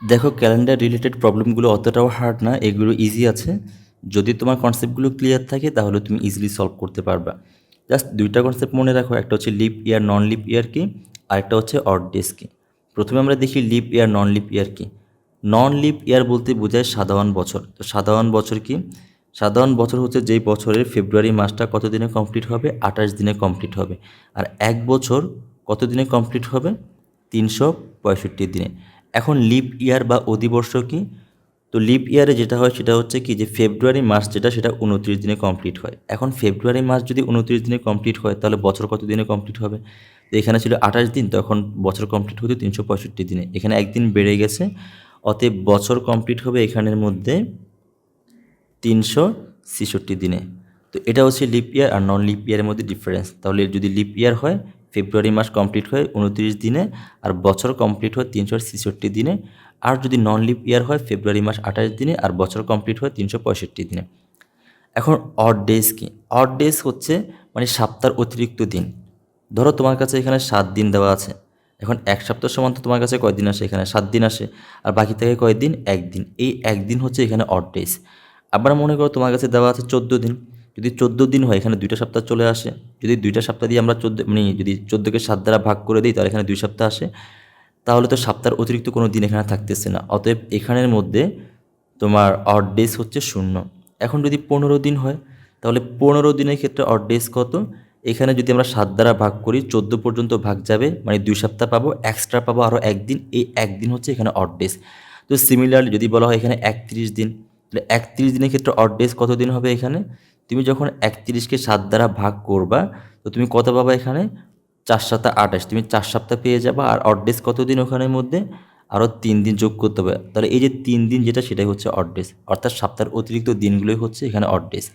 দেখো, calendar related প্রবলেমগুলো অতটাও হার্ড না, এগুলো ইজি আছে। যদি তোমার কনসেপ্টগুলো ক্লিয়ার থাকে তাহলে তুমি ইজিলি সলভ করতে পারবা। জাস্ট দুইটা কনসেপ্ট মনে রাখো, একটা হচ্ছে লিপ ইয়ার নন লিপ ইয়ার কি, আরেকটা হচ্ছে অড ডেজ কি। প্রথমে আমরা দেখি লিপ ইয়ার নন লিপ ইয়ার কি। নন লিপ ইয়ার বলতে বোঝায় সাধারণ বছর। তো সাধারণ বছর কি? সাধারণ বছর হচ্ছে যেই বছরের ফেব্রুয়ারি মাসটা কত দিনে কমপ্লিট হবে? 28 দিনে কমপ্লিট হবে। আর এক বছর কত দিনে কমপ্লিট হবে? 365 দিনে। এখন লিপ ইয়ার বা অধিবর্ষ কি? তো লিপ ইয়ারে যেটা হয় সেটা হচ্ছে কি, যে ফেব্রুয়ারি মাস যেটা সেটা 29 দিনে কমপ্লিট হয়। এখন ফেব্রুয়ারি মাস যদি 29 দিনে কমপ্লিট হয় তাহলে বছর কত দিনে কমপ্লিট হবে? তো এখানে ছিল 28 দিন, তখন বছর কমপ্লিট হতো 365 দিনে। এখানে একদিন বেড়ে গেছে, অতএব বছর কমপ্লিট হবে এখানের মধ্যে 366 দিনে। তো এটা হচ্ছে লিপ ইয়ার আর নন লিপ ইয়ারের মধ্যে ডিফারেন্স। তাহলে যদি লিপ ইয়ার হয়, ফেব্রুয়ারি মাস কমপ্লিট হয় 29 দিনে আর বছর কমপ্লিট হয় 366 দিনে। আর যদি নন লিপ ইয়ার হয়, ফেব্রুয়ারি মাস 28 দিনে আর বছর কমপ্লিট হয় 365 দিনে। এখন অড ডেজ কি? অড ডেজ হচ্ছে মানে সপ্তাহের অতিরিক্ত দিন। ধরো তোমার কাছে এখানে 7 দিন দেওয়া আছে। এখন এক সপ্তাহ সমান তো তোমার কাছে কয়দিন আসে? এখানে 7 দিন আসে। আর বাকি থাকে কয়দিন? একদিন। এই একদিন হচ্ছে এখানে অড ডেজ। আবার মনে করো তোমার কাছে দেওয়া আছে 14 দিন। যদি 14 দিন হয়, এখানে 2টা সপ্তাহ চলে আসে। যদি 2টা সপ্তাহ দিয়ে আমরা 14 মানে যদি 14কে 7 দ্বারা ভাগ করে দিই তাহলে এখানে 2 সপ্তাহ আসে। তাহলে তো সপ্তাহের অতিরিক্ত কোনো দিন এখানে থাকতেছে না, অতএব এখানের মধ্যে তোমার অড ডেজ হচ্ছে 0। এখন যদি 15 দিন হয়, তাহলে 15 দিনের ক্ষেত্রে অড ডেজ কত? এখানে যদি আমরা 7 দ্বারা ভাগ করি 14 পর্যন্ত ভাগ যাবে, মানে 2 সপ্তাহ পাবো, এক্সট্রা পাবো আরও একদিন। এই একদিন হচ্ছে এখানে অড ডেজ। তো সিমিলারলি যদি বলা হয় এখানে 31 দিন, তাহলে 31 দিনের ক্ষেত্রে অড ডেজ কত দিন হবে? এখানে তুমি যখন 31কে 7 দ্বারা ভাগ করবা, তো তুমি কত পাবা? এখানে 4 7 28, তুমি 4 সপ্তাহ পেয়ে যাবা। আর অড ডেজ কত দিন ওখানের মধ্যে? আরও 3 দিন যোগ করতে হবে। তাহলে এই যে 3 দিন যেটা, সেটাই হচ্ছে অড ডেজ। অর্থাৎ সপ্তাহের অতিরিক্ত দিনগুলোই হচ্ছে এখানে অড ডেজ।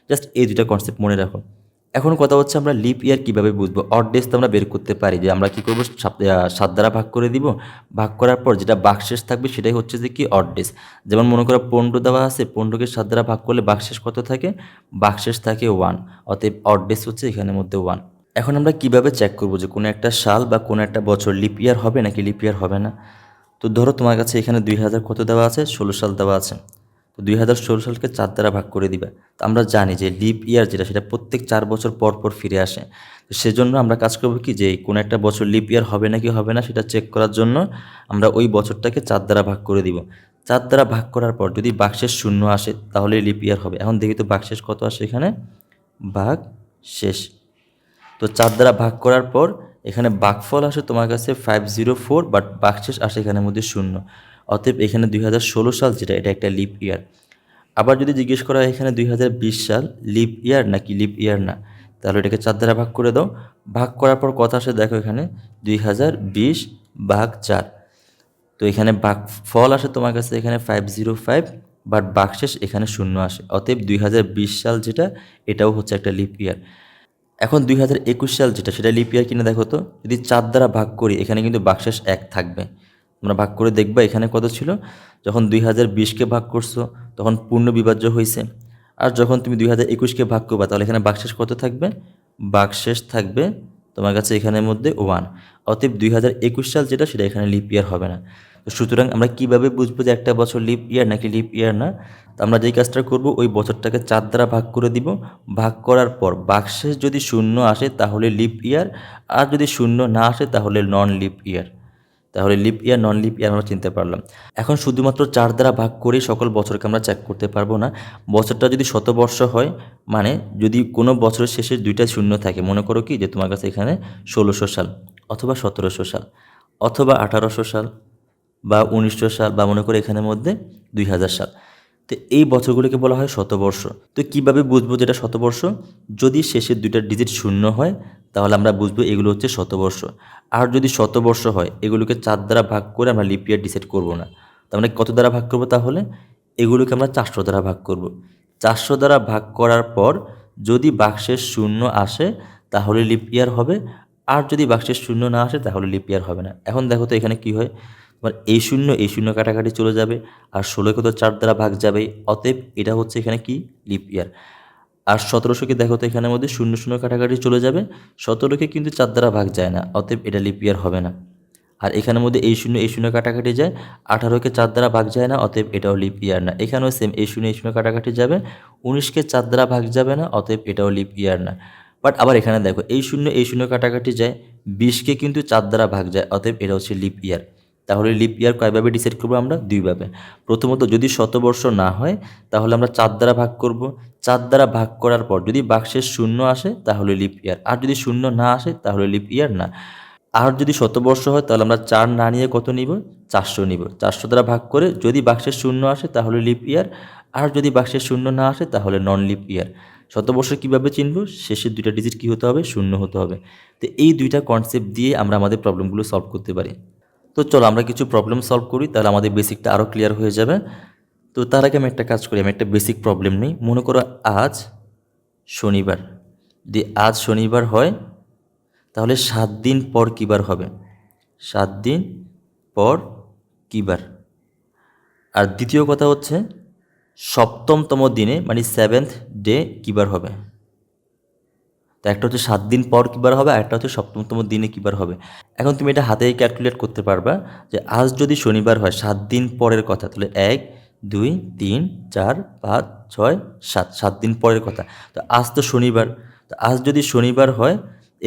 জাস্ট এই দুটা কনসেপ্ট মনে রাখো। এখন কথা হচ্ছে আমরা লিপ ইয়ার কীভাবে বুঝবো? অড ডেজ তো আমরা বের করতে পারি, যে আমরা কী করবো, 7 দ্বারা ভাগ করে দিব। ভাগ করার পর যেটা বাকশেষ থাকবে সেটাই হচ্ছে যে কি, অড ডেজ। যেমন মনে করো 15 দেওয়া আছে, 15কে 7 দ্বারা ভাগ করলে বাকশেষ কত থাকে? বাকশেষ থাকে 1। অতএব অড ডেজ হচ্ছে এখানের মধ্যে 1। এখন আমরা কিভাবে চেক করবো যে কোনো একটা সাল বা কোনো একটা বছর লিপ ইয়ার হবে নাকি লিপ ইয়ার হবে না? তো ধরো তোমার কাছে এখানে 2000 কত দেওয়া আছে? 16 সাল দেওয়া আছে। তো 2016 সালকে 4 দ্বারা ভাগ করে দিবা। তো আমরা জানি যে লিপ ইয়ার যেটা, সেটা প্রত্যেক 4 বছর পর পর ফিরে আসে। তো সেজন্য আমরা কাজ করবো কি, যে কোনো একটা বছর লিপ ইয়ার হবে নাকি হবে না সেটা চেক করার জন্য আমরা ওই বছরটাকে 4 দ্বারা ভাগ করে দিব। 4 দ্বারা ভাগ করার পর যদি বাকশেষ 0 আসে তাহলে লিপ ইয়ার হবে। এখন দেখি তো বাকশেষ কত আসে এখানে? ভাগ শেষ। তো 4 দ্বারা ভাগ করার পর এখানে ভাগফল আসে তোমার কাছে 504, বাট ভাগশেষ আসে এখানের মধ্যে 0। অতএব এখানে 2016 সাল যেটা, এটা একটা লিপ ইয়ার। আবার যদি জিজ্ঞেস করা হয় এখানে 2020 সাল লিপ ইয়ার নাকি লিপ ইয়ার না, তাহলে এটাকে 4 দ্বারা ভাগ করে দাও। ভাগ করার পর কথা আসে, দেখো এখানে 2020/4। তো এখানে ভাগফল আসে তোমার কাছে এখানে 505, বাট ভাগশেষ এখানে 0 আসে। অতএব 2020 সাল যেটা, এটাও হচ্ছে একটা লিপ ইয়ার। এখন 2021 সাল যেটা, সেটা লিপ ইয়ার কিনা দেখো তো। যদি 4 দ্বারা ভাগ করি এখানে কিন্তু ভাগশেষ 1 থাকবে। তোমরা ভাগ করে দেখবা এখানে কত ছিল। যখন 2020কে ভাগ করছো তখন পূর্ণ বিভাজ্য হয়েছে। আর যখন তুমি 2021কে ভাগ করবা তাহলে এখানে ভাগশেষ কত থাকবে? ভাগশেষ থাকবে তোমার কাছে এখানের মধ্যে 1। অতএব 2021 সাল যেটা, সেটা এখানে লিপ ইয়ার হবে না। তো সুতরাং আমরা কিভাবে বুঝবো যে একটা বছর লিপ ইয়ার নাকি লিপ ইয়ার না? তো আমরা যেই কাজটা করব, ওই বছরটাকে 4 দ্বারা ভাগ করে দিব। ভাগ করার পর ভাগশেষ যদি 0 আসে তাহলে লিপ ইয়ার, আর যদি 0 না আসে তাহলে নন লিপ ইয়ার। তাহলে লিপ ইয়ার নন লিপ ইয়ার আমরা চিনতে পারলাম। এখন শুধুমাত্র 4 দ্বারা ভাগ করে সকল বছরকে আমরা চেক করতে পারবো না। বছরটা যদি শতবর্ষ হয়, মানে যদি কোনো বছরের শেষে 2টা শূন্য থাকে, মনে করো কি যে তোমার কাছে এখানে 1600 সাল অথবা 1700 সাল অথবা 1800 সাল বা 1900 সাল, বা মনে করো এখানের মধ্যে 2000 সাল। তো এই বছরগুলোকে বলা হয় শতবর্ষ। তো কিভাবে বুঝবো যেটা শতবর্ষ? যদি শেষের 2টা ডিজিট 0 হয় তাহলে আমরা বুঝবো এগুলো হচ্ছে শতবর্ষ। আর যদি শতবর্ষ হয়, এগুলোকে 4 দ্বারা ভাগ করে আমরা লিপ ইয়ার ডিসাইড করবো না। তো আমরা কত দ্বারা ভাগ করবো তাহলে? এগুলোকে আমরা 400 দ্বারা ভাগ করব। 400 দ্বারা ভাগ করার পর যদি বাক্সের 0 আসে তাহলে লিপ ইয়ার হবে, আর যদি বাক্সের 0 না আসে তাহলে লিপ ইয়ার হবে না। এখন দেখো তো এখানে কি হয়, তোমার এই শূন্য কাটাকাটি চলে যাবে, আর 16কে তো 4 দ্বারা ভাগ যাবেই। অতএব এটা হচ্ছে এখানে কি, লিপ ইয়ার। আর 1700কে দেখো তো এখানের মধ্যে 0 0 কাটাকাটি চলে যাবে, 17কে কিন্তু 4 দ্বারা ভাগ যায় না, অতএব এটা লিপ ইয়ার হবে না। আর এখানের মধ্যে এই শূন্য কাটাকাটি যায়, 18কে 4 দ্বারা ভাগ যায় না, অতএব এটাও লিপ ইয়ার না। এখানেও সেম এই শূন্য কাটাকাটি যাবে, 19কে 4 দ্বারা ভাগ যাবে না, অতএব এটাও লিপ ইয়ার না। বাট আবার এখানে দেখো এই শূন্য কাটাকাটি যায়, 20কে কিন্তু 4 দ্বারা ভাগ যায়, অতএব এটা হচ্ছে লিপ ইয়ার। তাহলে লিপ ইয়ার কয়ভাবে ডিসাইড করবো আমরা? দুইভাবে। প্রথমত যদি শতবর্ষ না হয় তাহলে আমরা 4 দ্বারা ভাগ করব, 4 দ্বারা ভাগ করার পর যদি বাক্সের শূন্য আসে তাহলে লিপ ইয়ার, আর যদি শূন্য না আসে তাহলে লিপ ইয়ার না। আর যদি শতবর্ষ হয় তাহলে আমরা 4 না নিয়ে কত নিব? 400 নিব। 400 দ্বারা ভাগ করে যদি বাক্সের শূন্য আসে তাহলে লিপ ইয়ার, আর যদি বাক্সের শূন্য না আসে তাহলে নন লিপ ইয়ার। শতবর্ষ কীভাবে চিনব? শেষের দুইটা ডিজিট কী হতে হবে? শূন্য হতে হবে। তো এই দুইটা কনসেপ্ট দিয়ে আমরা আমাদের প্রবলেমগুলো সলভ করতে পারি। তো চলো আমরা কিছু প্রবলেম সলভ করি, তাহলে আমাদের বেসিকটা আরও ক্লিয়ার হয়ে যাবে। তো তার আগে আমি একটা কাজ করি, আমি একটা বেসিক প্রবলেম নিই। মনে করো আজ শনিবার, যদি আজ শনিবার হয় তাহলে 7 দিন পর কী বার হবে? 7 দিন পর কী বার? আর দ্বিতীয় কথা হচ্ছে সপ্তমতম দিনে মানে 7th ডে কী বার হবে? তো একটা হচ্ছে 7 দিন পর কী বার হবে, আর একটা হচ্ছে সপ্তমতম দিনে কী বার হবে। এখন তুমি এটা হাতেই ক্যালকুলেট করতে পারবা যে আজ যদি শনিবার হয় 7 দিন পরের কথা, তাহলে 1 2 3 4 5 6 7, 7 দিন পরের কথা। তো আজ তো শনিবার, তো আজ যদি শনিবার হয়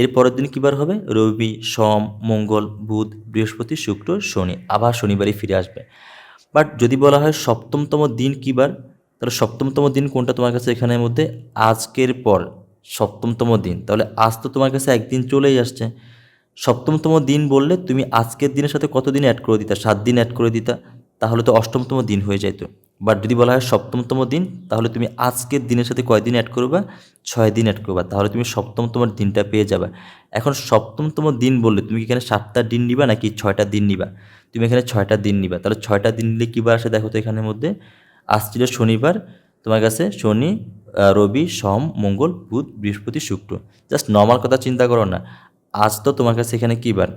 এর পরের দিন কী বার হবে? রবি, সোম, মঙ্গল, বুধ, বৃহস্পতি, শুক্র, শনি, আবার শনিবারই ফিরে আসবে। বাট যদি বলা হয় সপ্তমতম দিন কী বার, তাহলে সপ্তমতম দিন কোনটা তোমার কাছে এখানের মধ্যে? আজকের পর সপ্তমতম দিন, তাহলে আজ তো তোমার কাছে একদিন চলেই আসছে। সপ্তমতম দিন বললে তুমি আজকের দিনের সাথে কত দিন অ্যাড করে দিতা? 7 দিন অ্যাড করে দিতা, তাহলে তো অষ্টমতম দিন হয়ে যেত। বাট যদি বলা হয় সপ্তমতম দিন, তাহলে তুমি আজকের দিনের সাথে কয় দিন অ্যাড করবা? 6 দিন অ্যাড করবা, তাহলে তুমি সপ্তমতম দিনটা পেয়ে যাবে। এখন সপ্তমতম দিন বললে তুমি এখানে 7টা দিন নিবা নাকি 6টা দিন নিবা? তুমি এখানে 6টা দিন নিবা, তাহলে 6টা দিন নিলে কী বার আসে দেখো তো এখানের মধ্যে? আজ ছিল শনিবার, তোমার কাছে শনি, রবি, সোম, মঙ্গল, বুধ, বৃহস্পতি, শুক্র। জাস্ট নর্মাল কথা চিন্তা করো না, আজ তো তোমার কাছে এখানে কী বার?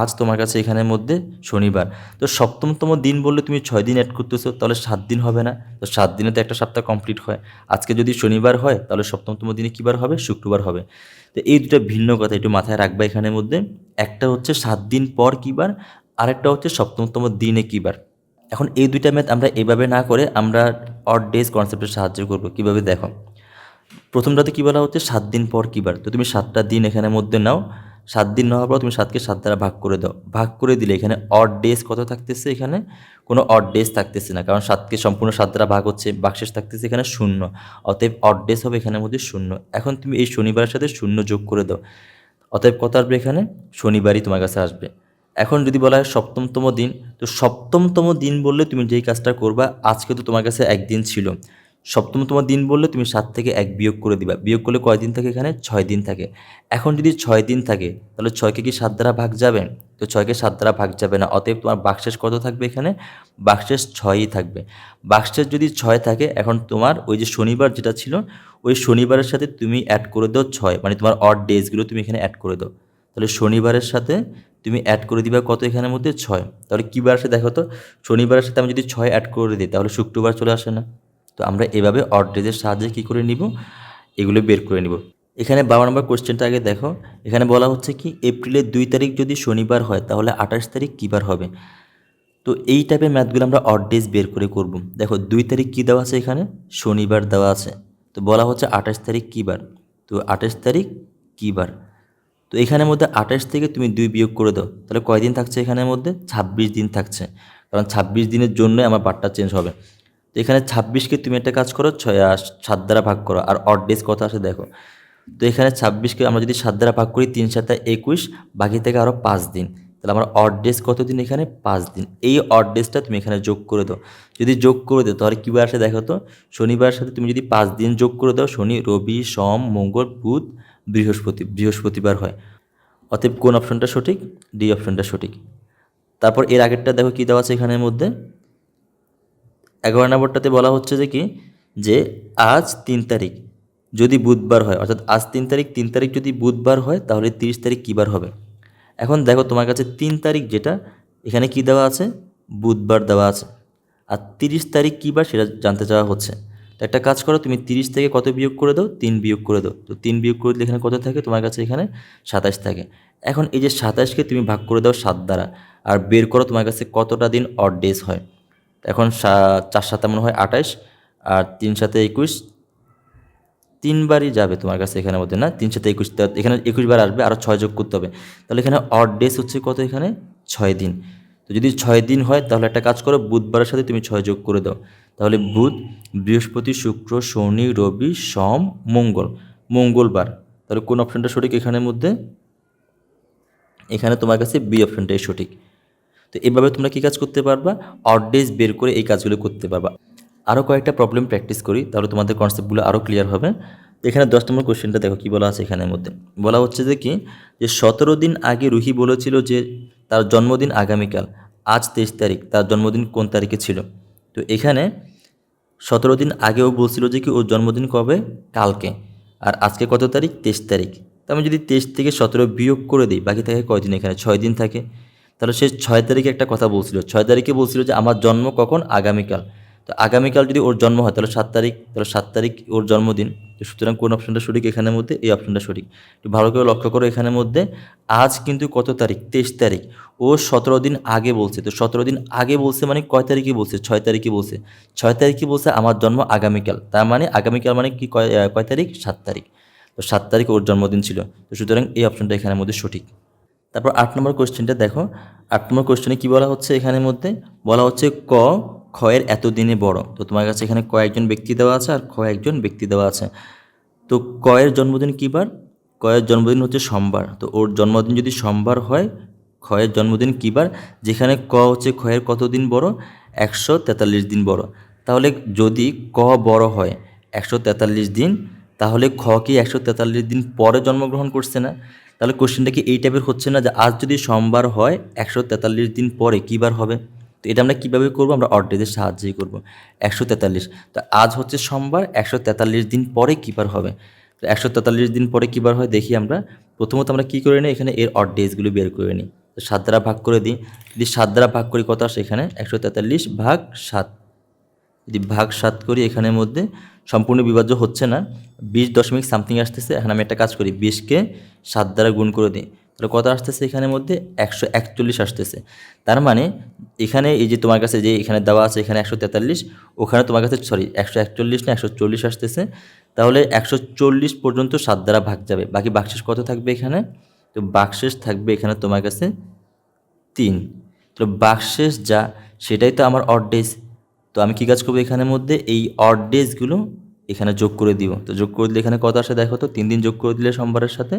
আজ তোমার কাছে এখানের মধ্যে শনিবার। তো সপ্তমতম দিন বললে তুমি 6 দিন অ্যাড করতেছো, তাহলে 7 দিন হবে না? তো 7 দিনে তো একটা সপ্তাহ কমপ্লিট হয়। আজকে যদি শনিবার হয় তাহলে সপ্তমতম দিনে কী বার হবে? শুক্রবার হবে। তো এই দুটো ভিন্ন কথা একটু মাথায় রাখবা এখানের মধ্যে। একটা হচ্ছে 7 দিন পর কী বার, আরেকটা হচ্ছে সপ্তমতম দিনে কী বার। এখন এই দুইটা ম্যাথ আমরা এভাবে না করে আমরা অড ডেজ কনসেপ্টের সাহায্য করব। কীভাবে দেখো, প্রথমটাতে কী বলা হচ্ছে 7 দিন পর কী বার, তো তুমি 7টা দিন এখানের মধ্যে নাও। 7 দিন নেওয়ার পর তুমি 7কে 7 দ্বারা ভাগ করে দাও। ভাগ করে দিলে এখানে অড ডেজ কত থাকতেছে? এখানে কোনো অড ডেজ থাকতেছে না, কারণ 7কে সম্পূর্ণ 7 দ্বারা ভাগ হচ্ছে, বাক্সেস থাকতেছে এখানে শূন্য, অতএব অড ডেজ হবে এখানের মধ্যে শূন্য। এখন তুমি এই শনিবারের সাথে শূন্য যোগ করে দাও, অতএব কত আসবে? এখানে শনিবারই তোমার কাছে আসবে। এখন যদি বলা হয় সপ্তমতম দিন, তো সপ্তমতম দিন বললে তুমি যেই কাজটা করবা, আজকে তো তোমার কাছে একদিন ছিল, সপ্তমতম দিন বললে তুমি 7 থেকে 1 বিয়োগ করে দিবা। বিয়োগ করলে কয় দিন থাকে? এখানে 6 দিন থাকে। এখন যদি 6 দিন থাকে তাহলে 6কে কি 7 দ্বারা ভাগ যাবে? তো 6কে 7 দ্বারা ভাগ যাবে না, অতএব তোমার বাক্সেস কত থাকবে? এখানে বাক্সেস 6ই থাকবে। বাক্সেস যদি 6 থাকে, এখন তোমার ওই যে শনিবার যেটা ছিল ওই শনিবারের সাথে তুমি অ্যাড করে দাও 6, মানে তোমার অড ডেজগুলো তুমি এখানে অ্যাড করে দাও। তাহলে শনিবারের সাথে তুমি অ্যাড করে দিবা কত এখানের মধ্যে? 6। তাহলে কী বার আসে দেখো তো, শনিবারের সাথে আমি যদি 6 অ্যাড করে দিই তাহলে শুক্রবার চলে আসে না? তো আমরা এভাবে অড ডেজের সাহায্যে কী করে নিব? এগুলো বের করে নিব। এখানে 12 নম্বর কোশ্চেনটা আগে দেখো, এখানে বলা হচ্ছে কি এপ্রিলের 2 তারিখ যদি শনিবার হয় তাহলে 28 তারিখ কী বার হবে? তো এই টাইপের ম্যাথগুলো আমরা অড ডেজ বের করে করব। দেখো 2 তারিখ কী দেওয়া আছে? এখানে শনিবার দেওয়া আছে। তো বলা হচ্ছে 28 তারিখ কী বার? তো 28 তারিখ কী বার? তো এখানের মধ্যে 28 থেকে তুমি 2 বিয়োগ করে দাও, তাহলে কয় দিন থাকছে এখানের মধ্যে? 26 দিন থাকছে, কারণ 26 দিনের জন্যই আমার বারটা চেঞ্জ হবে। তো এখানে 26কে তুমি একটা কাজ করো 7 দ্বারা ভাগ করো, আর অড ডেজ কত আসে দেখো। তো এখানে 26কে আমরা যদি 7 দ্বারা ভাগ করি 3 7 21, বাকি থেকে আরও 5 দিন, তাহলে আমার অড ডেজ কত দিন? এখানে 5 দিন। এই অড ডেজটা তুমি এখানে যোগ করে দাও। যদি যোগ করে দাও তাহলে কী বার আসে দেখো তো, শনিবারের সাথে তুমি যদি 5 দিন যোগ করে দাও, শনি, রবি, সোম, মঙ্গল, বুধ, বৃহস্পতিবার হয়। অতএব কোন অপশনটা সঠিক? ডি অপশনটা সঠিক। তারপর এর আগেরটা দেখো কী দেওয়া আছে এখানের মধ্যে, 11 নম্বরটাতে বলা হচ্ছে যে কি, যে আজ 3 তারিখ যদি বুধবার হয়, অর্থাৎ আজ 3 তারিখ, 3 তারিখ যদি বুধবার হয় তাহলে 30 তারিখ কী বার হবে? এখন দেখো তোমার কাছে 3 তারিখ যেটা এখানে কি দেওয়া আছে? বুধবার দেওয়া আছে। আর 30 তারিখ কী বার সেটা জানতে চাওয়া হচ্ছে। তো একটা কাজ করো, তুমি 30 থেকে কত বিয়োগ করে দাও, 3 বিয়োগ করে দাও। তো 3 বিয়োগ করে দিলে এখানে কত থাকে তোমার কাছে, এখানে 27 থাকে। এখন এই যে 27কে তুমি ভাগ করে দাও 7 দ্বারা, আর বের করো তোমার কাছে কতটা দিন অড ডেজ হয়। এখন 4 7 মনে হয় 28, আর 3 7 21, 3 বারই যাবে তোমার কাছে এখানের মধ্যে, না 3 7 21, এখানে 21 বার আসবে, আরও 6 যোগ করতে হবে। তাহলে এখানে অড ডেজ হচ্ছে কত, এখানে 6 দিন। তো যদি 6 দিন হয় তাহলে একটা কাজ করো, বুধবারের সাথে তুমি 6 যোগ করে দাও। তাহলে বুধ, বৃহস্পতি, শুক্র, শনি, রবি, সোম, মঙ্গল, মঙ্গলবার। তাহলে কোন অপশনটা সঠিক এখানের মধ্যে? এখানে তোমার কাছে বি অপশনটাই সঠিক। তো এভাবে তোমরা কী কাজ করতে পারবা, অড ডেজ বের করে এই কাজগুলো করতে পারবা। আরও কয়েকটা প্রবলেম প্র্যাকটিস করি, তাহলে তোমাদের কনসেপ্টগুলো আরও ক্লিয়ার হবে। তো এখানে 10 নম্বর কোশ্চেনটা দেখো কী বলা আছে এখানের মধ্যে। বলা হচ্ছে যে কি, যে 17 দিন আগে রুহি বলেছিল যে তার জন্মদিন আগামীকাল, আজ 23 তারিখ, তার জন্মদিন কোন তারিখে ছিল? তো এখানে 17 দিন আগেও বলছিল যে কি ওর জন্মদিন কবে, কালকে, আর আজকে কত তারিখ, 23 তারিখ। তো আমি যদি 23 থেকে 17 বিয়োগ করে দিই, বাকি থাকে কয়দিন, এখানে 6 দিন থাকে। তাহলে সে 6 তারিখে একটা কথা বলছিল, 6 তারিখে বলছিল যে আমার জন্ম কখন, আগামীকাল। তো আগামীকাল যদি ওর জন্ম হয় তাহলে 7 তারিখ, তাহলে 7 তারিখ ওর জন্মদিন। তো সুতরাং কোন অপশনটা সঠিক এখানের মধ্যে? এই অপশনটা সঠিক। একটু ভালো করে লক্ষ্য করো এখানের মধ্যে, আজ কিন্তু কত তারিখ, 23 তারিখ। ও 17 দিন আগে বলছে, তো 17 দিন আগে বলছে মানে কয় তারিখে বলছে, 6 তারিখে বলছে। 6 তারিখে বলছে আমার জন্ম আগামীকাল, তার মানে আগামীকাল মানে কি, কয় তারিখ, 7 তারিখ। তো 7 তারিখ ওর জন্মদিন ছিল। তো সুতরাং এই অপশনটা এখানের মধ্যে সঠিক। তারপর 8 নম্বর কোশ্চেনটা দেখো। 8 নম্বর কোশ্চেনে কী বলা হচ্ছে এখানের মধ্যে? বলা হচ্ছে ক ক্ষয়ের এত দিনে বড়। তো তোমার কাছে এখানে কয়েকজন ব্যক্তি দেওয়া আছে আর খ একজন ব্যক্তি দেওয়া আছে। তো কয়ের জন্মদিন কী বার? কয়ের জন্মদিন হচ্ছে সোমবার। তো ওর জন্মদিন যদি সোমবার হয়, ক্ষয়ের জন্মদিন কী বার? যেখানে ক হচ্ছে ক্ষয়ের কত দিন বড়, 143 দিন বড়। তাহলে যদি ক বড় হয় 143 দিন, তাহলে খ কি 143 দিন পরে জন্মগ্রহণ করছে না? তাহলে কোশ্চেনটা কি এই টাইপের হচ্ছে না, যে আজ যদি সোমবার হয় 143 দিন পরে কী বার হবে? তো এটা আমরা কীভাবে করবো? আমরা অড ডেজের সাহায্যেই করবো। 143, তো আজ হচ্ছে সোমবার, 143 দিন পরে কী বার হবে? তো 143 দিন পরে কী বার হয় দেখি আমরা। প্রথমত আমরা কী করে নিই, এখানে এর অড ডেজগুলো বের করে নিই। তো 7 দ্বারা ভাগ করে দিই। যদি 7 দ্বারা ভাগ করি কত আসে এখানে, 143 ভাগ 7। যদি ভাগ 7 করি, এখানের মধ্যে সম্পূর্ণ বিভাজ্য হচ্ছে না, 20 দশমিক সামথিং আসতেছে। এখন আমি একটা কাজ করি, 20কে 7 দ্বারা গুণ করে দিই। তাহলে কত আসতেছে এখানের মধ্যে, 141 আসতেছে। তার মানে এখানে এই যে তোমার কাছে যে এখানে দেওয়া আছে, এখানে 143, ওখানে তোমার কাছে 141 না 140 আসতেছে। তাহলে 140 পর্যন্ত 7 দ্বারা ভাগ যাবে, বাকি বাকশেষ কত থাকবে এখানে? তো বাকশেষ থাকবে এখানে তোমার কাছে 3। তো বাকশেষ যা, সেটাই তো আমার অড ডেজ। তো আমি কী কাজ করবো এখানের মধ্যে, এই অড ডেজগুলো এখানে যোগ করে দিব। তো যোগ করে দিলে এখানে কত আসে দেখো তো, 3 দিন যোগ করে দিলে সোমবারের সাথে,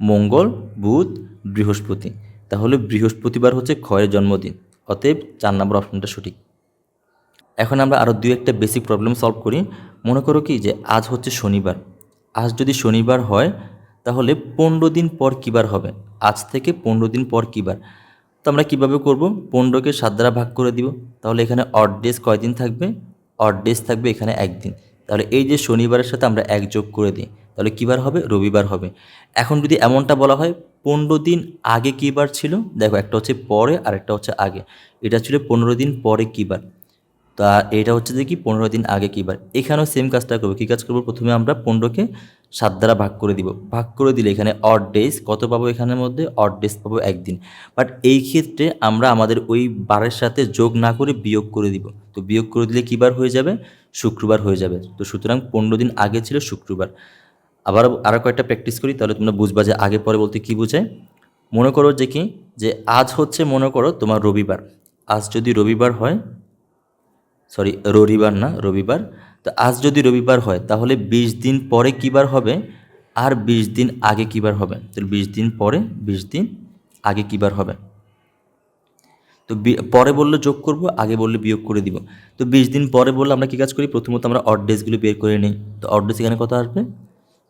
মঙ্গল, বুধ, বৃহস্পতি। তাহলে বৃহস্পতিবার হচ্ছে ক্ষয়ের জন্মদিন। অতএব 4 নম্বর অপশনটা সঠিক। এখন আমরা আরও 2-1টা বেসিক প্রবলেম সলভ করি। মনে করো কি, যে আজ হচ্ছে শনিবার। আজ যদি শনিবার হয় তাহলে 15 দিন পর কী বার হবে? আজ থেকে 15 দিন পর কী বার? তো আমরা কীভাবে করব, 15কে 7 দ্বারা ভাগ করে দিব। তাহলে এখানে অড ডেজ কয়দিন থাকবে? অড ডেজ থাকবে এখানে একদিন। তাহলে এই যে শনিবারের সাথে আমরা 1 যোগ করে দিই, তাহলে কী বার হবে? রবিবার হবে। এখন যদি এমনটা বলা হয় 15 দিন আগে কী বার ছিল, দেখো একটা হচ্ছে পরে আর একটা হচ্ছে আগে। এটা ছিল 15 দিন পরে কী বার। তা এটা হচ্ছে যে কি 15 দিন আগে কী বার। এখানেও সেম কাজটা করবো। কী কাজ করবো? প্রথমে আমরা 15কে 7 দ্বারা ভাগ করে দিব। ভাগ করে দিলে এখানে অড ডেজ কত পাবো? এখানের মধ্যে অড ডেজ পাবো একদিন। বাট এই ক্ষেত্রে আমরা আমাদের ওই বারের সাথে যোগ না করে বিয়োগ করে দিব। তো বিয়োগ করে দিলে কী বার হয়ে যাবে? শুক্রবার হয়ে যাবে। তো সুতরাং 15 দিন আগে ছিল শুক্রবার। আবার আরও কয়েকটা প্র্যাকটিস করি, তাহলে তোমরা বুঝবা যে আগে পরে বলতে কী বোঝায়। মনে করো যে কি, যে আজ হচ্ছে মনে করো তোমার রবিবার। আজ যদি রবিবার হয়, রবিবার না, রবিবার। তো আজ যদি রবিবার হয় তাহলে 20 দিন পরে কী বার হবে, আর 20 দিন আগে কী বার হবে? তাহলে 20 দিন পরে, 20 দিন আগে কী বার হবে? তো পরে বললে যোগ করব, আগে বললে বিয়োগ করে দিব। তো 20 দিন পরে বললে আমরা কী কাজ করি, প্রথমত আমরা অড ডেজগুলো বের করে নিই। তো অড ডেজ এখানে কত আসবে?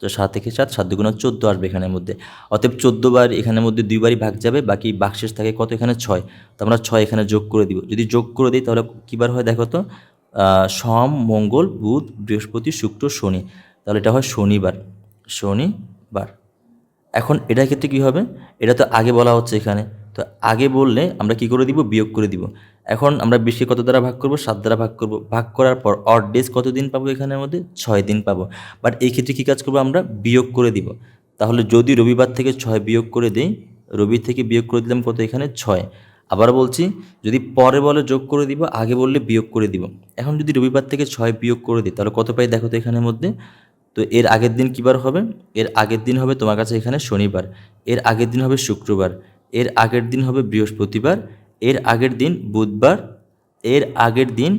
তো 7 থেকে 7, 7 দুগুণে 14 আসবে এখানের মধ্যে। অতএব 14 বার এখানের মধ্যে 2 বারই ভাগ যাবে, বাকি বাকশেষ থাকে কত এখানে 6। তো আমরা 6 এখানে যোগ করে দিব। যদি যোগ করে দিই তাহলে কী বার হয় দেখো তো, সোম, মঙ্গল, বুধ, বৃহস্পতি, শুক্র, শনি। তাহলে এটা হয় শনিবার। শনিবার। এখন এটার ক্ষেত্রে কী হবে? এটা তো আগে বলা হচ্ছে এখানে। তো আগে বললে আমরা কী করে দিব? বিয়োগ করে দিব। এখন আমরা 20কে কত দ্বারা ভাগ করব? 7 দ্বারা ভাগ করব। ভাগ করার পর অড ডেজ কত দিন পাবো এখানের মধ্যে? 6 দিন পাবো। বাট এই ক্ষেত্রে কী কাজ করবো? আমরা বিয়োগ করে দিব। তাহলে যদি রবিবার থেকে 6 বিয়োগ করে দিই, রবি থেকে বিয়োগ করে দিলাম কত এখানে? 6। আবার বলছি, যদি পরে বলে যোগ করে দিব, আগে বললে বিয়োগ করে দিব। এখন যদি রবিবার থেকে 6 বিয়োগ করে দিই তাহলে কত পাই দেখো তো এখানের মধ্যে? তো এর আগের দিন কী বার হবে? এর আগের দিন হবে তোমার কাছে এখানে শনিবার, এর আগের দিন হবে শুক্রবার, এর আগের দিন হবে বৃহস্পতিবার, এর আগের দিন বুধবার, এর আগের দিন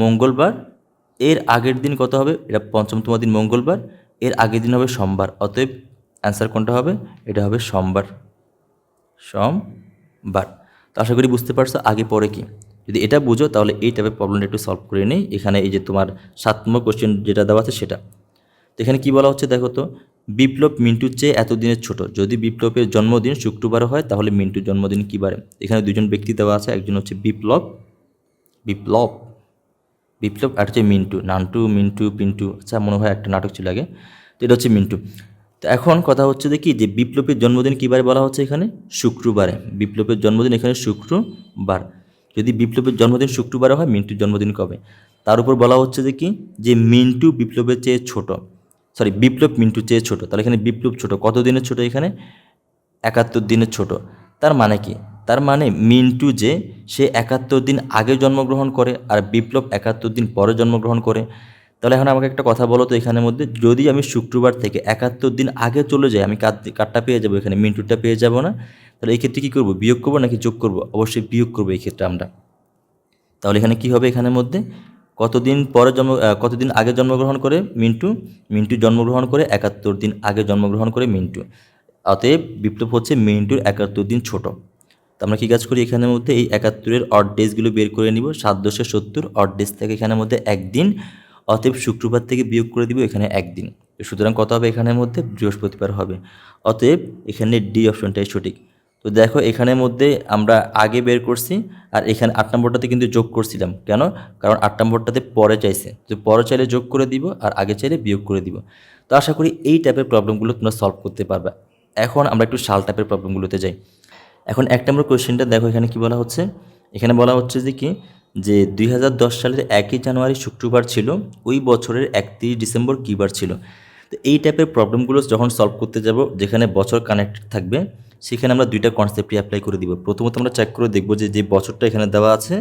মঙ্গলবার, এর আগের দিন কত হবে? এটা পঞ্চমতম দিন মঙ্গলবার, এর আগের দিন হবে সোমবার। অতএব অ্যান্সার কোনটা হবে? এটা হবে সোমবার। সোমবার। তো আশা করি বুঝতে পারছো আগে পরে কি। যদি এটা বুঝো তাহলে এই টাইপের প্রবলেমটা একটু সলভ করে নেই। এখানে এই যে তোমার 7 নম্বর কোশ্চেন যেটা দেওয়া আছে সেটা। তো এখানে কী বলা হচ্ছে দেখো তো, বিপ্লব মিন্টুর চেয়ে এতদিনের ছোট। যদি বিপ্লবের জন্মদিন শুক্রবার হয় তাহলে মিন্টুর জন্মদিন কী বারে? এখানে দুজন ব্যক্তি দেওয়া আছে, একজন হচ্ছে বিপ্লব বিপ্লব বিপ্লব আর হচ্ছে মিন্টু, নান্টু মিন্টু পিন্টু, আচ্ছা মনে হয় একটা নাটক ছিল আগে। তো এটা হচ্ছে মিন্টু। তো এখন কথা হচ্ছে যে কি, যে বিপ্লবের জন্মদিন কী বারে বলা হচ্ছে এখানে? শুক্রবারে। বিপ্লবের জন্মদিন এখানে শুক্রবার। যদি বিপ্লবের জন্মদিন শুক্রবারে হয়, মিন্টুর জন্মদিন কবে? তার উপর বলা হচ্ছে যে কি, যে মিন্টু বিপ্লবের চেয়ে ছোট, সরি বিপ্লব মিন্টুর চেয়ে ছোট। তাহলে এখানে বিপ্লব ছোট, কত দিনের ছোট এখানে? 71 দিনের ছোট। তার মানে কি? তার মানে মিন্টু যে সে 71 দিন আগে জন্মগ্রহণ করে আর বিপ্লব 71 দিন পরে জন্মগ্রহণ করে। তাহলে এখন আমাকে একটা কথা বলো তো, এখানের মধ্যে যদি আমি শুক্রবার থেকে 71 দিন আগে চলে যাই, আমি কারটা পেয়ে যাবো এখানে? মিন্টুরটা পেয়ে যাবো না? তাহলে এই ক্ষেত্রে কী করবো? বিয়োগ করবো নাকি যোগ করবো? অবশ্যই বিয়োগ করবো এই ক্ষেত্রে আমরা। তাহলে এখানে কি হবে এখানের মধ্যে? কতদিন আগে জন্মগ্রহণ করে মিন্টু? মিন্টু জন্মগ্রহণ করে 71 দিন আগে জন্মগ্রহণ করে মিন্টু। অতএব বিপ্লব হচ্ছে মিন্টুর 71 দিন ছোট। তো আমরা কী কাজ করি এখানের মধ্যে? এই 71-এর অড ডেজগুলো বের করে নিব। 7×70 অড ডেজ থেকে এখানের মধ্যে একদিন, অতএব শুক্রবার থেকে বিয়োগ করে দিব এখানে একদিন। সুতরাং কত হবে এখানের মধ্যে? বৃহস্পতিবার হবে। অতএব এখানে ডি অপশনটাই সঠিক। তো দেখো এখানের মধ্যে আমরা আগে বের করছি, আর এখানে 8 নম্বরটাতে কিন্তু যোগ করছিলাম। কেন? কারণ 8 নম্বরটাতে পরে চাইছে, তো পরে চাইলে যোগ করে দিব আর আগে চাইলে বিয়োগ করে দিব। তো আশা করি এই টাইপের প্রবলেমগুলো তোমরা সলভ করতে পারবে। এখন আমরা একটু সাল টাইপের প্রবলেমগুলোতে যাই। এখন 1 নম্বর কোয়েশ্চেনটা দেখো, এখানে কি বলা হচ্ছে? এখানে বলা হচ্ছে যে কি, যে 2010 সালের 1 জানুয়ারি শুক্রবার ছিল, ওই বছরের 31 ডিসেম্বর কী বার ছিল? তো এই টাইপের প্রবলেমগুলো যখন সলভ করতে যাব, যেখানে বছর কানেক্টেড থাকবে, সেখানে আমরা দুইটা কনসেপ্টই অ্যাপ্লাই করে দিব। প্রথমত আমরা চেক করে দেখব যে যে বছরটা এখানে দেওয়া আছে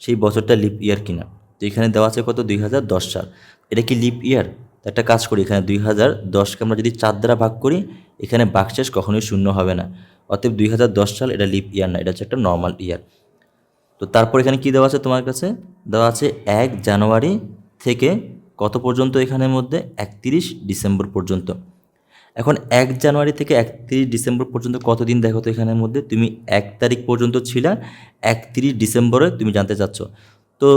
সেই বছরটা লিপ ইয়ার কিনা। তো এখানে দেওয়া আছে কত? 2010 সাল। এটা কি লিপ ইয়ার? তো একটা কাজ করি, এখানে 2010কে আমরা যদি 4 দ্বারা ভাগ করি, এখানে ভাগশেষ কখনোই শূন্য হবে না। অতএব 2010 সাল এটা লিপ ইয়ার না, এটা হচ্ছে একটা নর্মাল ইয়ার। তো তারপর এখানে কি দেওয়া আছে তোমার কাছে? দেওয়া আছে 1 জানুয়ারি থেকে কত পর্যন্ত এখানের মধ্যে? 31 ডিসেম্বর পর্যন্ত। এখন 1 জানুয়ারি থেকে 31 ডিসেম্বর পর্যন্ত কতদিন দেখো তো এখানের মধ্যে? তুমি 1 তারিখ পর্যন্ত ছিলা, 31 ডিসেম্বরে তুমি জানতে চাচ্ছ। তো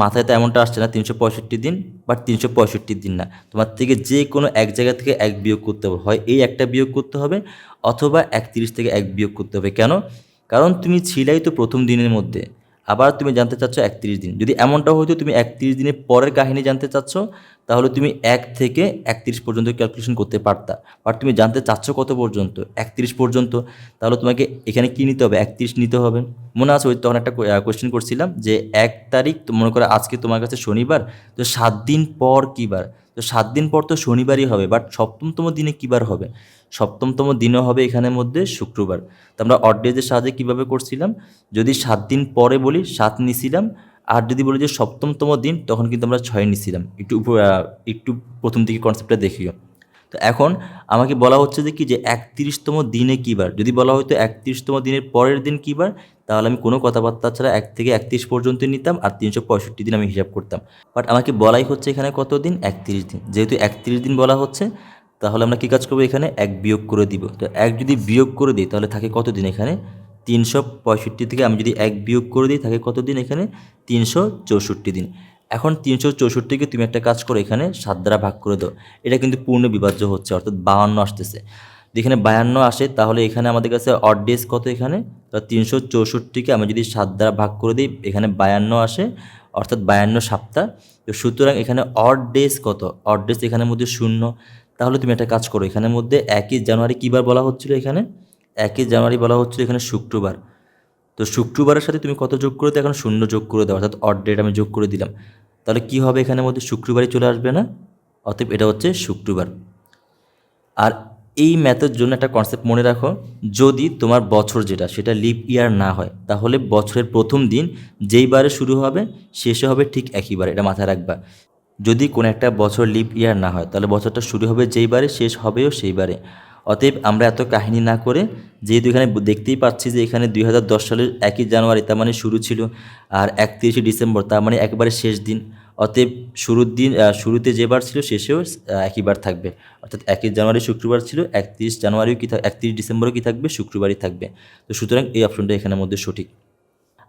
মাথায় তো এমনটা আসছে না 365 দিন, বাট 365 দিন না, তোমার থেকে যে কোনো এক জায়গা থেকে 1 বিয়োগ করতে হবে। হয় এই একটা বিয়োগ করতে হবে, অথবা 31 থেকে 1 বিয়োগ করতে হবে। কেন? কারণ তুমি ছিলাই তো প্রথম দিনের মধ্যে, আবার তুমি জানতে চাচ্ছ 31 দিন। যদি এমনটা হয়তো তুমি 31 দিনের পরের কাহিনী জানতে চাচ্ছ, তাহলে তুমি 1 থেকে 31 পর্যন্ত ক্যালকুলেশন করতে পারতা। বাট তুমি জানতে চাচ্ছ কত পর্যন্ত? 31 পর্যন্ত। তাহলে তোমাকে এখানে কী নিতে হবে? 31 নিতে হবে। মনে আছে ওই তখন একটা কোয়েশ্চেন করছিলাম যে 1 তারিখ, তো মনে করো আজকে তোমার কাছে শনিবার, তো 7 দিন পর কী বার? তো 7 দিন পর তো শনিবারই হবে, বাট সপ্তমতম দিনে কী বার হবে? সপ্তমতম দিনও হবে এখানের মধ্যে শুক্রবার। তো আমরা অড ডেজের সাহায্যে কীভাবে করছিলাম? যদি 7 দিন পরে বলি 7 নিছিলাম, আর যদি বলি যে সপ্তমতম দিন, তখন কিন্তু আমরা 6 নিছিলাম। একটু প্রথম দিকে কনসেপ্টটা দেখিও। তো এখন আমাকে বলা হচ্ছে যে কি, যে 31তম দিনে কী বার? যদি বলা হয়তো 31তম দিনের পরের দিন কী বার, তাহলে আমি কোনো কথাবার্তা ছাড়া 1 থেকে 31 পর্যন্ত নিতাম, আর 365 দিন আমি হিসাব করতাম। বাট আমাকে বলাই হচ্ছে এখানে কত দিন? 31 দিন। যেহেতু 31 দিন বলা হচ্ছে, তাহলে আমরা কী কাজ করবো? এখানে 1 বিয়োগ করে দিব। তো 1 যদি বিয়োগ করে দিই তাহলে থাকে কত দিন এখানে? 365 থেকে আমি যদি 1 বিয়োগ করে দিই, থাকে কত দিন এখানে? 364 দিন। এখন 364কে তুমি একটা কাজ করো, এখানে 7 দ্বারা ভাগ করে দাও। এটা কিন্তু পূর্ণ বিভাজ্য হচ্ছে, অর্থাৎ 52 আসতেছে। যেখানে 52 আসে, তাহলে এখানে আমাদের কাছে অড ডেজ কত এখানে? তো 364কে আমি যদি 7 দ্বারা ভাগ করে দিই, এখানে 52 আসে, অর্থাৎ 52 সপ্তাহ। তো সুতরাং এখানে অড ডেজ কত? অড ডেজ এখানের মধ্যে 0। তাহলে তুমি একটা কাজ করো, এখানের মধ্যে 1 জানুয়ারি কী বার বলা হচ্ছিল? এখানে 1 জানুয়ারি বলা হচ্ছিল এখানে শুক্রবার। তো শুক্রবারের সাথে তুমি কত যোগ করে দাও, এখন শূন্য যোগ করে দাও, অর্থাৎ অড ডেট আমি যোগ করে দিলাম। তাহলে কি হবে, এখানের মধ্যে শুক্রবারই চলে আসবে না, অতএব এটা হচ্ছে শুক্রবার। আর এই ম্যাথের জন্য একটা কনসেপ্ট মনে রাখো, যদি তোমার বছর যেটা সেটা লিপ ইয়ার না হয়, তাহলে বছরের প্রথম দিন যেই বারে শুরু হবে শেষে হবে ঠিক একই বারে, এটা মাথায় রাখবা। যদি কোনো একটা বছর লিপ ইয়ার না হয়, তাহলে বছরটা শুরু হবে যেই বারে, শেষ হবেও সেই বারে। অতএব আমরা এত কাহিনী না করে, যেহেতু এখানে দেখতেই পাচ্ছি যে এখানে 2010 সালের 1 জানুয়ারি তার মানে শুরু ছিল, আর 31 ডিসেম্বর তার মানে একবারে শেষ দিন। অতএব শুরুর দিন শুরুতে যে বার ছিল শেষেও একই বার থাকবে, অর্থাৎ 1 জানুয়ারি শুক্রবার ছিল, 31 জানুয়ারিও 31 ডিসেম্বরও কি থাকবে, শুক্রবারই থাকবে। তো সুতরাং এই অপশনটা এখানের মধ্যে সঠিক।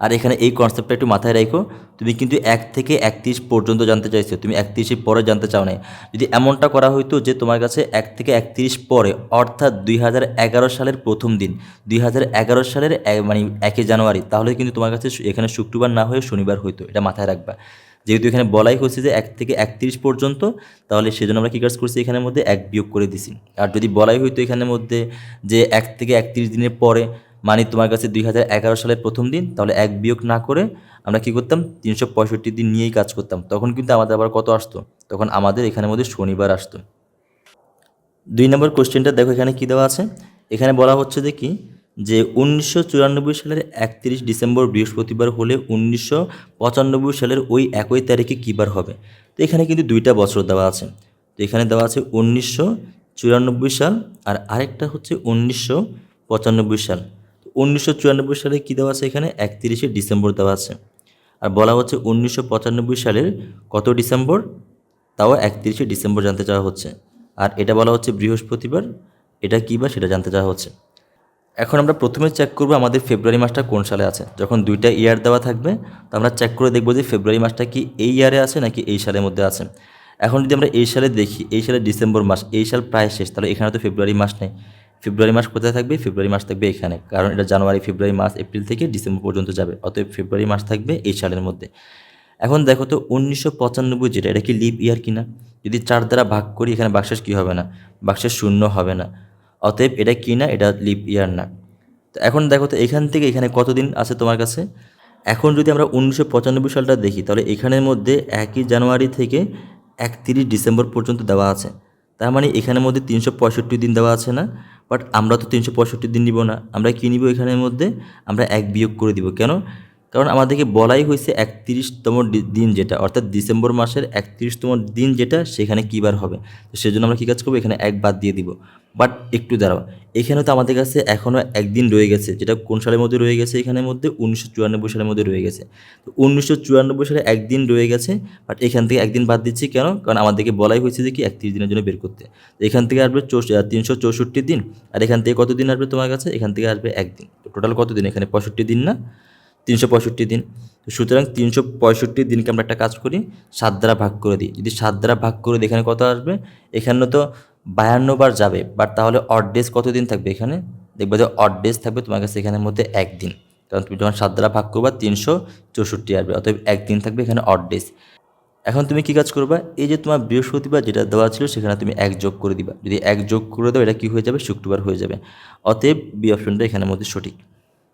আর এখানে এই কনসেপ্টটা একটু মাথায় রাখো, তুমি কিন্তু 1 থেকে 31 পর্যন্ত জানতে চাইছো, তুমি 31 পরে জানতে চাও না। যদি এমনটা করা হইতো যে তোমার কাছে 1 থেকে 31 পরে, অর্থাৎ 2011 সালের প্রথম দিন, 2011 সালের মানে 1 জানুয়ারি, তাহলে কিন্তু তোমার কাছে এখানে শুক্রবার না হয়ে শনিবার হইতো, এটা মাথায় রাখবা। যেহেতু এখানে বলাই হচ্ছে যে 1 থেকে 31 পর্যন্ত, তাহলে সেজন্য আমরা কী কাজ করছি, এখানের মধ্যে 1 বিয়োগ করে দিছি। আর যদি বলাই হইতো এখানের মধ্যে যে 1 থেকে 31 দিনের পরে, মানে তোমার কাছে 2011 সালের প্রথম দিন, তাহলে 1 বিয়োগ না করে আমরা কী করতাম, 365 দিন নিয়েই কাজ করতাম। তখন কিন্তু আমাদের আবার কত আসতো, তখন আমাদের এখানের মধ্যে শনিবার আসতো। 2 নম্বর কোশ্চেনটা দেখো, এখানে কী দেওয়া আছে, এখানে বলা হচ্ছে যে কি, যে 1994 সালের 31 ডিসেম্বর বৃহস্পতিবার হলে 1995 সালের ওই একই তারিখে কী বার হবে। তো এখানে কিন্তু 2টা বছর দেওয়া আছে। তো এখানে দেওয়া আছে 1994 সাল, আর আরেকটা হচ্ছে 1995 সাল। 1994 সালে কী দেওয়া আছে, এখানে 31 ডিসেম্বর দেওয়া আছে। আর বলা হচ্ছে 1995 সালের কত ডিসেম্বর, তাও 31 ডিসেম্বর জানতে চাওয়া হচ্ছে। আর এটা বলা হচ্ছে বৃহস্পতিবার, এটা কী বার সেটা জানতে চাওয়া হচ্ছে। এখন আমরা প্রথমে চেক করব আমাদের ফেব্রুয়ারি মাসটা কোন সালে আছে। যখন 2টা ইয়ার দেওয়া থাকবে, তো আমরা চেক করে দেখব যে ফেব্রুয়ারি মাসটা কি এই ইয়ারে আছে নাকি এই সালের মধ্যে আছে। এখন যদি আমরা এই সালে দেখি, এই সালে ডিসেম্বর মাস, এই সাল প্রায় শেষ, তাহলে এখানে তো ফেব্রুয়ারি মাস নেই। ফেব্রুয়ারি মাস কোথায় থাকবে, ফেব্রুয়ারি মাস থাকবে এখানে, কারণ এটা জানুয়ারি, ফেব্রুয়ারি, মার্চ, এপ্রিল থেকে ডিসেম্বর পর্যন্ত যাবে, অতএব ফেব্রুয়ারি মাস থাকবে এই সালের মধ্যে। এখন দেখো তো 1995 যেটা, এটা কি লিপ ইয়ার কিনা। যদি 4 দ্বারা ভাগ করি, এখানে বাক্সেস কী হবে না, বাক্সের শূন্য হবে না, অতএব এটা কি না, এটা লিপ ইয়ার না। তো এখন দেখো তো এখান থেকে এখানে কতদিন আছে তোমার কাছে। এখন যদি আমরা 1995 সালটা দেখি, তাহলে এখানের মধ্যে 1 জানুয়ারি থেকে 31 ডিসেম্বর পর্যন্ত দেওয়া আছে। তার মানে এখানের মধ্যে 365 দিন দেওয়া আছে না। বাট আমরা তো 365 দিন নিব না, আমরা কী নিব, এখানের মধ্যে আমরা 1 বিয়োগ করে দিব। কেন, কারণ আমাদেরকে বলাই হয়েছে 31তম দিন যেটা, অর্থাৎ ডিসেম্বর মাসের 31তম দিন যেটা, সেখানে কী বার হবে। তো সেজন্য আমরা কী কাজ করবো, এখানে 1 বাদ দিয়ে দিব। বাট একটু দাঁড়াও, এখানে তো আমাদের কাছে এখনও একদিন রয়ে গেছে, যেটা কোন সালের মধ্যে রয়ে গেছে, এখানের মধ্যে 1994 সালের মধ্যে রয়ে গেছে। তো 1994 সালে একদিন রয়ে গেছে, বাট এখান থেকে একদিন বাদ দিচ্ছি কেন, কারণ আমাদেরকে বলাই হয়েছে যে কি 31 দিনের জন্য বের করতে। তো এখান থেকে আসবে 364 দিন, আর এখান থেকে কত দিন আসবে তোমার কাছে, এখান থেকে আসবে একদিন। তো টোটাল কত দিন, এখানে 65 দিন না, 365 দিন। তো সুতরাং 365 দিনকে আমরা একটা কাজ করি, 7 দ্বারা ভাগ করে দিই। যদি 7 দ্বারা ভাগ করে দিই, এখানে কত আসবে, এখানে তো 52 বার যাবে, বাট তাহলে অড ডেজ কত দিন থাকবে, এখানে দেখবে যে অড ডেজ থাকবে তোমার কাছে এখানের মধ্যে একদিন, কারণ তুমি যখন 7 দ্বারা ভাগ করবা 364 আসবে, অতএব একদিন থাকবে এখানে অড ডেজ। এখন তুমি কী কাজ করবা, এই যে তোমার বৃহস্পতিবার যেটা দেওয়া ছিল, সেখানে তুমি 1 যোগ করে দিবা। যদি 1 যোগ করে দাও, এটা কী হয়ে যাবে, শুক্রবার হয়ে যাবে। অতএব বি অপশনটা এখানের মধ্যে সঠিক।